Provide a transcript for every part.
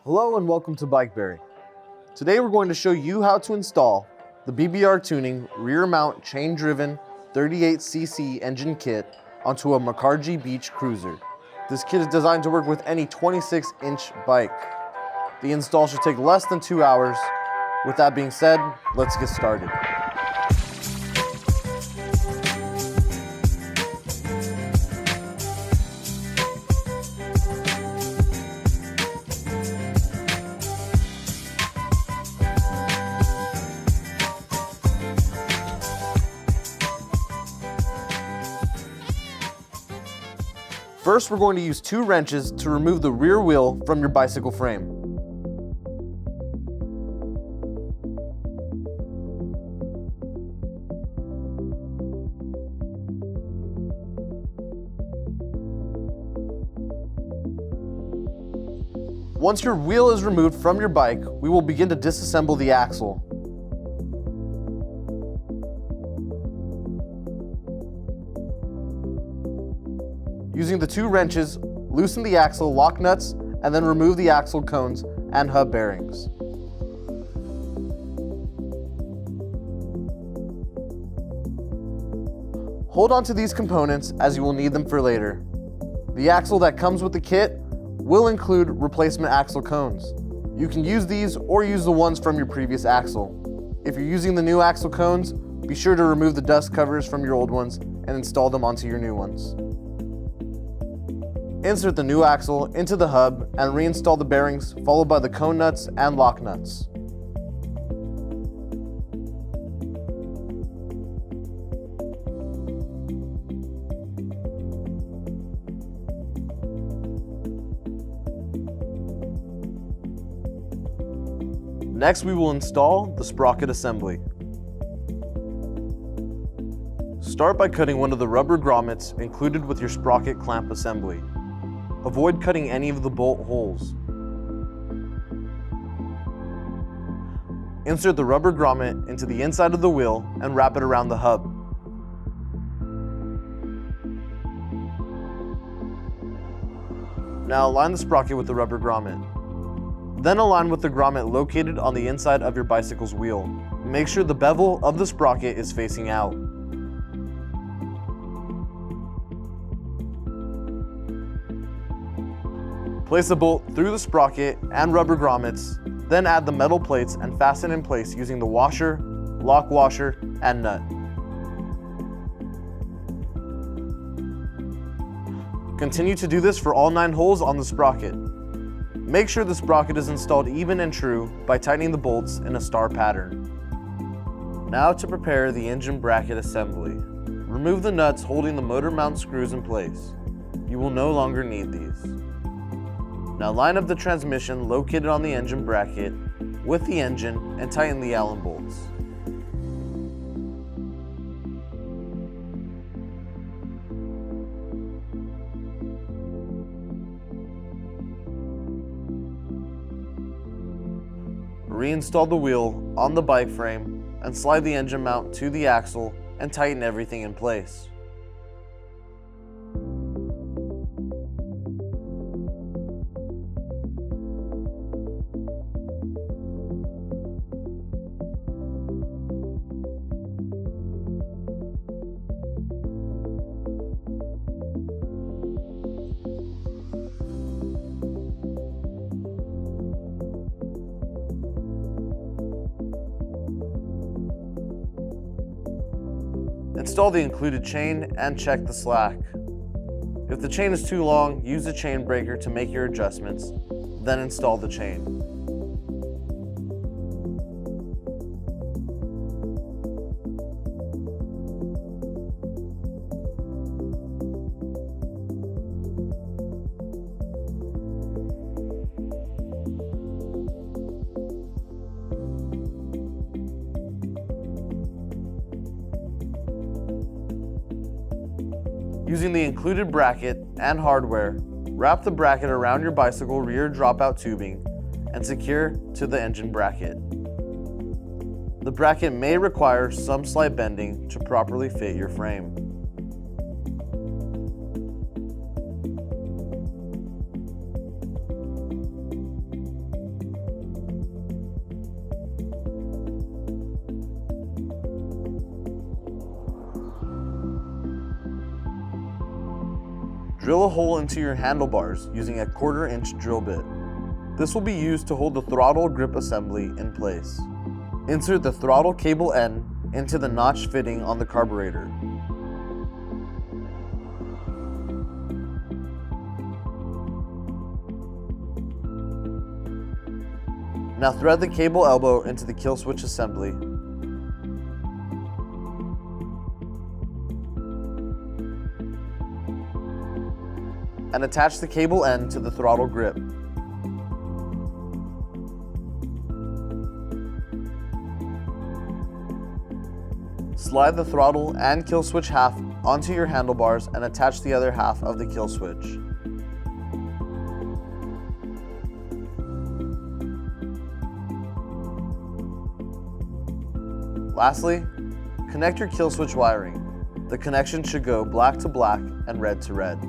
Hello and welcome to BikeBerry. Today we're going to show you how to install the BBR Tuning rear mount chain driven 38cc engine kit onto a Makarji Beach Cruiser. This kit is designed to work with any 26-inch bike. The install should take less than 2 hours. With that being said, let's get started. First, we're going to use 2 wrenches to remove the rear wheel from your bicycle frame. Once your wheel is removed from your bike, we will begin to disassemble the axle. Using the 2 wrenches, loosen the axle lock nuts and then remove the axle cones and hub bearings. Hold on to these components as you will need them for later. The axle that comes with the kit will include replacement axle cones. You can use these or use the ones from your previous axle. If you're using the new axle cones, be sure to remove the dust covers from your old ones and install them onto your new ones. Insert the new axle into the hub and reinstall the bearings, followed by the cone nuts and lock nuts. Next, we will install the sprocket assembly. Start by cutting one of the rubber grommets included with your sprocket clamp assembly. Avoid cutting any of the bolt holes. Insert the rubber grommet into the inside of the wheel and wrap it around the hub. Now align the sprocket with the rubber grommet. Then align with the grommet located on the inside of your bicycle's wheel. Make sure the bevel of the sprocket is facing out. Place a bolt through the sprocket and rubber grommets, then add the metal plates and fasten in place using the washer, lock washer, and nut. Continue to do this for all 9 holes on the sprocket. Make sure the sprocket is installed even and true by tightening the bolts in a star pattern. Now to prepare the engine bracket assembly. Remove the nuts holding the motor mount screws in place. You will no longer need these. Now line up the transmission located on the engine bracket with the engine and tighten the Allen bolts. Reinstall the wheel on the bike frame and slide the engine mount to the axle and tighten everything in place. Install the included chain and check the slack. If the chain is too long, use a chain breaker to make your adjustments, then install the chain. Using the included bracket and hardware, wrap the bracket around your bicycle rear dropout tubing and secure to the engine bracket. The bracket may require some slight bending to properly fit your frame. Drill a hole into your handlebars using a 1/4 inch drill bit. This will be used to hold the throttle grip assembly in place. Insert the throttle cable end into the notch fitting on the carburetor. Now thread the cable elbow into the kill switch assembly. And attach the cable end to the throttle grip. Slide the throttle and kill switch half onto your handlebars and attach the other half of the kill switch. Lastly, connect your kill switch wiring. The connection should go black to black and red to red.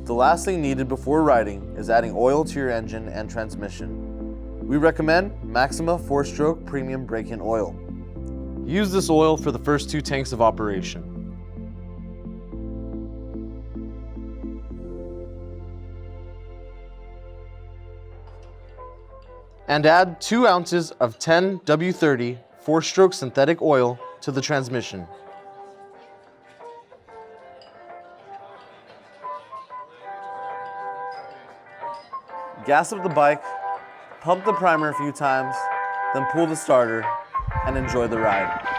The last thing needed before riding is adding oil to your engine and transmission. We recommend Maxima 4-stroke premium break-in oil. Use this oil for the first 2 tanks of operation. And add 2 ounces of 10 W30 4-stroke synthetic oil to the transmission. Gas up the bike, pump the primer a few times, then pull the starter, and enjoy the ride.